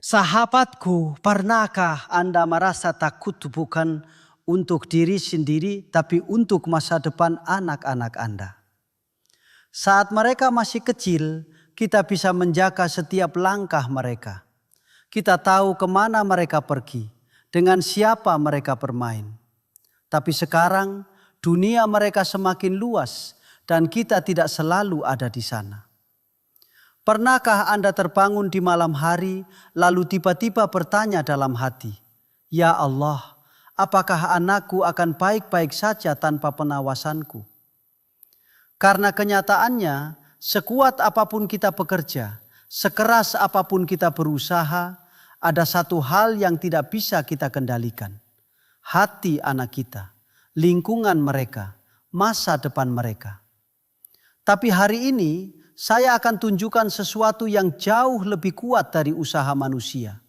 Sahabatku, pernahkah Anda merasa takut bukan untuk diri sendiri, tapi untuk masa depan anak-anak Anda? Saat mereka masih kecil, kita bisa menjaga setiap langkah mereka. Kita tahu kemana mereka pergi, dengan siapa mereka bermain. Tapi sekarang, dunia mereka semakin luas dan kita tidak selalu ada di sana. Pernahkah Anda terbangun di malam hari lalu tiba-tiba bertanya dalam hati, "Ya Allah, apakah anakku akan baik-baik saja tanpa pengawasanku?" Karena kenyataannya, sekuat apapun kita bekerja, sekeras apapun kita berusaha, ada satu hal yang tidak bisa kita kendalikan. Hati anak kita, lingkungan mereka, masa depan mereka. Tapi hari ini, saya akan tunjukkan sesuatu yang jauh lebih kuat dari usaha manusia.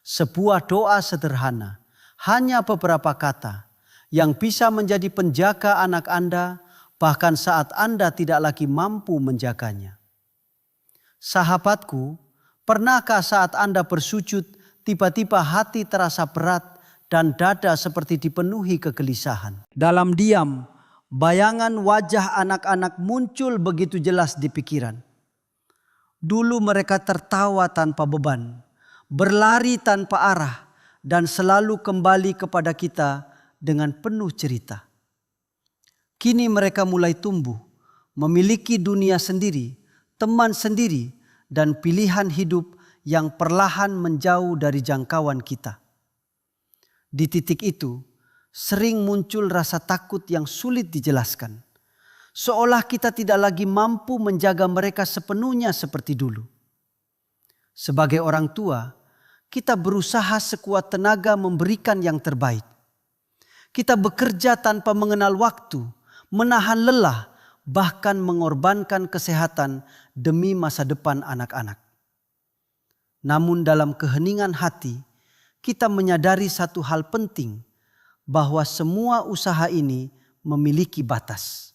Sebuah doa sederhana, hanya beberapa kata, yang bisa menjadi penjaga anak Anda, bahkan saat Anda tidak lagi mampu menjaganya. Sahabatku, pernahkah saat Anda bersujud, tiba-tiba hati terasa berat dan dada seperti dipenuhi kegelisahan? Dalam diam, bayangan wajah anak-anak muncul begitu jelas di pikiran. Dulu mereka tertawa tanpa beban, berlari tanpa arah, dan selalu kembali kepada kita dengan penuh cerita. Kini mereka mulai tumbuh, memiliki dunia sendiri, teman sendiri, dan pilihan hidup yang perlahan menjauh dari jangkauan kita. Di titik itu, sering muncul rasa takut yang sulit dijelaskan. Seolah kita tidak lagi mampu menjaga mereka sepenuhnya seperti dulu. Sebagai orang tua, kita berusaha sekuat tenaga memberikan yang terbaik. Kita bekerja tanpa mengenal waktu, menahan lelah, bahkan mengorbankan kesehatan demi masa depan anak-anak. Namun dalam keheningan hati, kita menyadari satu hal penting, bahwa semua usaha ini memiliki batas.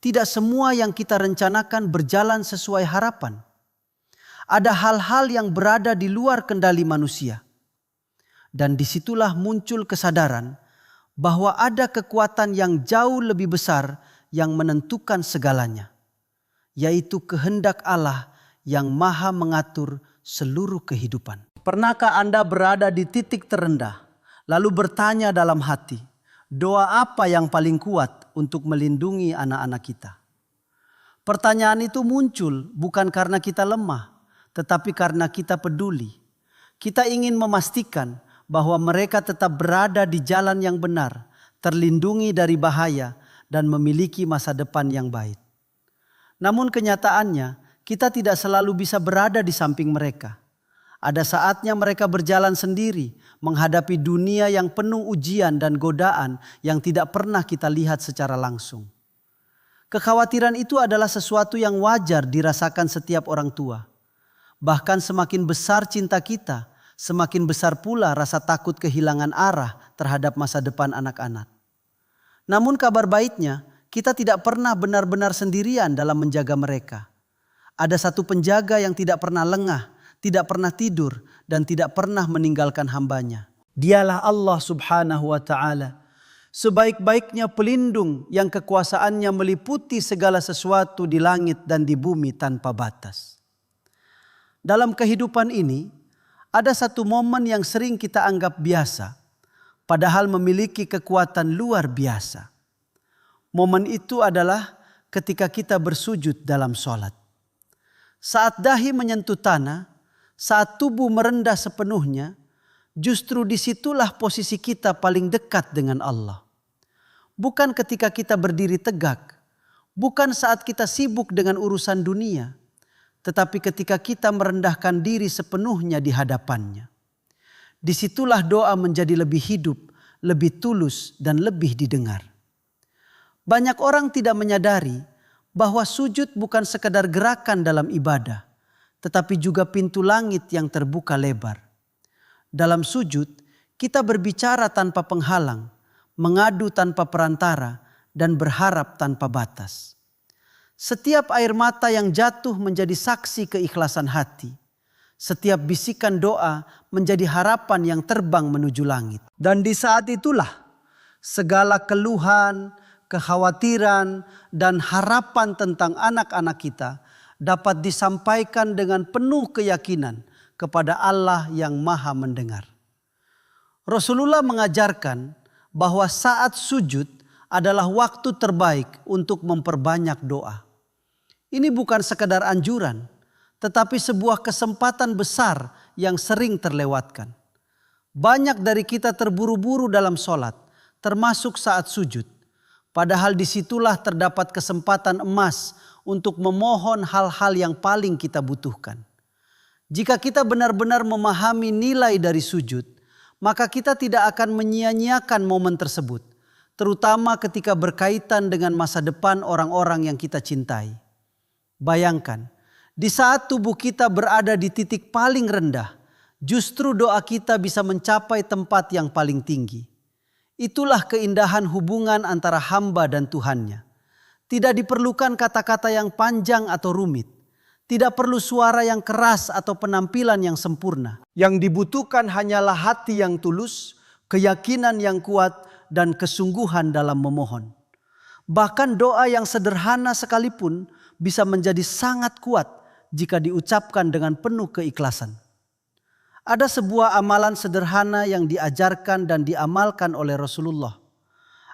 Tidak semua yang kita rencanakan berjalan sesuai harapan. Ada hal-hal yang berada di luar kendali manusia. Dan disitulah muncul kesadaran bahwa ada kekuatan yang jauh lebih besar yang menentukan segalanya, yaitu kehendak Allah yang maha mengatur seluruh kehidupan. Pernahkah Anda berada di titik terendah, lalu bertanya dalam hati, doa apa yang paling kuat untuk melindungi anak-anak kita? Pertanyaan itu muncul bukan karena kita lemah, tetapi karena kita peduli. Kita ingin memastikan bahwa mereka tetap berada di jalan yang benar, terlindungi dari bahaya, dan memiliki masa depan yang baik. Namun kenyataannya, kita tidak selalu bisa berada di samping mereka. Ada saatnya mereka berjalan sendiri, menghadapi dunia yang penuh ujian dan godaan yang tidak pernah kita lihat secara langsung. Kekhawatiran itu adalah sesuatu yang wajar dirasakan setiap orang tua. Bahkan semakin besar cinta kita, semakin besar pula rasa takut kehilangan arah terhadap masa depan anak-anak. Namun kabar baiknya, kita tidak pernah benar-benar sendirian dalam menjaga mereka. Ada satu penjaga yang tidak pernah lengah, tidak pernah tidur, dan tidak pernah meninggalkan hambanya. Dialah Allah Subhanahu wa Ta'ala, sebaik-baiknya pelindung yang kekuasaannya meliputi segala sesuatu di langit dan di bumi tanpa batas. Dalam kehidupan ini, ada satu momen yang sering kita anggap biasa, padahal memiliki kekuatan luar biasa. Momen itu adalah ketika kita bersujud dalam sholat. Saat dahi menyentuh tanah, saat tubuh merendah sepenuhnya, justru disitulah posisi kita paling dekat dengan Allah. Bukan ketika kita berdiri tegak, bukan saat kita sibuk dengan urusan dunia, tetapi ketika kita merendahkan diri sepenuhnya di hadapannya. Disitulah doa menjadi lebih hidup, lebih tulus, dan lebih didengar. Banyak orang tidak menyadari bahwa sujud bukan sekedar gerakan dalam ibadah, tetapi juga pintu langit yang terbuka lebar. Dalam sujud, kita berbicara tanpa penghalang, mengadu tanpa perantara, dan berharap tanpa batas. Setiap air mata yang jatuh menjadi saksi keikhlasan hati. Setiap bisikan doa menjadi harapan yang terbang menuju langit. Dan di saat itulah segala keluhan, kekhawatiran, dan harapan tentang anak-anak kita dapat disampaikan dengan penuh keyakinan kepada Allah yang Maha Mendengar. Rasulullah mengajarkan bahwa saat sujud adalah waktu terbaik untuk memperbanyak doa. Ini bukan sekadar anjuran, tetapi sebuah kesempatan besar yang sering terlewatkan. Banyak dari kita terburu-buru dalam sholat, termasuk saat sujud. Padahal disitulah terdapat kesempatan emas untuk memohon hal-hal yang paling kita butuhkan. Jika kita benar-benar memahami nilai dari sujud, maka kita tidak akan menyia-nyiakan momen tersebut, terutama ketika berkaitan dengan masa depan orang-orang yang kita cintai. Bayangkan, di saat tubuh kita berada di titik paling rendah, justru doa kita bisa mencapai tempat yang paling tinggi. Itulah keindahan hubungan antara hamba dan Tuhannya. Tidak diperlukan kata-kata yang panjang atau rumit. Tidak perlu suara yang keras atau penampilan yang sempurna. Yang dibutuhkan hanyalah hati yang tulus, keyakinan yang kuat, dan kesungguhan dalam memohon. Bahkan doa yang sederhana sekalipun bisa menjadi sangat kuat jika diucapkan dengan penuh keikhlasan. Ada sebuah amalan sederhana yang diajarkan dan diamalkan oleh Rasulullah.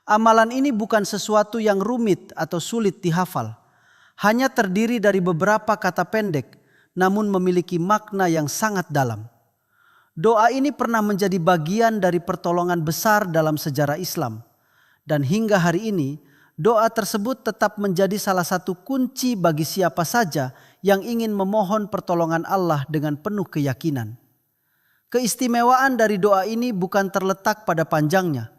Amalan ini bukan sesuatu yang rumit atau sulit dihafal. Hanya terdiri dari beberapa kata pendek, namun memiliki makna yang sangat dalam. Doa ini pernah menjadi bagian dari pertolongan besar dalam sejarah Islam. Dan hingga hari ini, doa tersebut tetap menjadi salah satu kunci bagi siapa saja yang ingin memohon pertolongan Allah dengan penuh keyakinan. Keistimewaan dari doa ini bukan terletak pada panjangnya,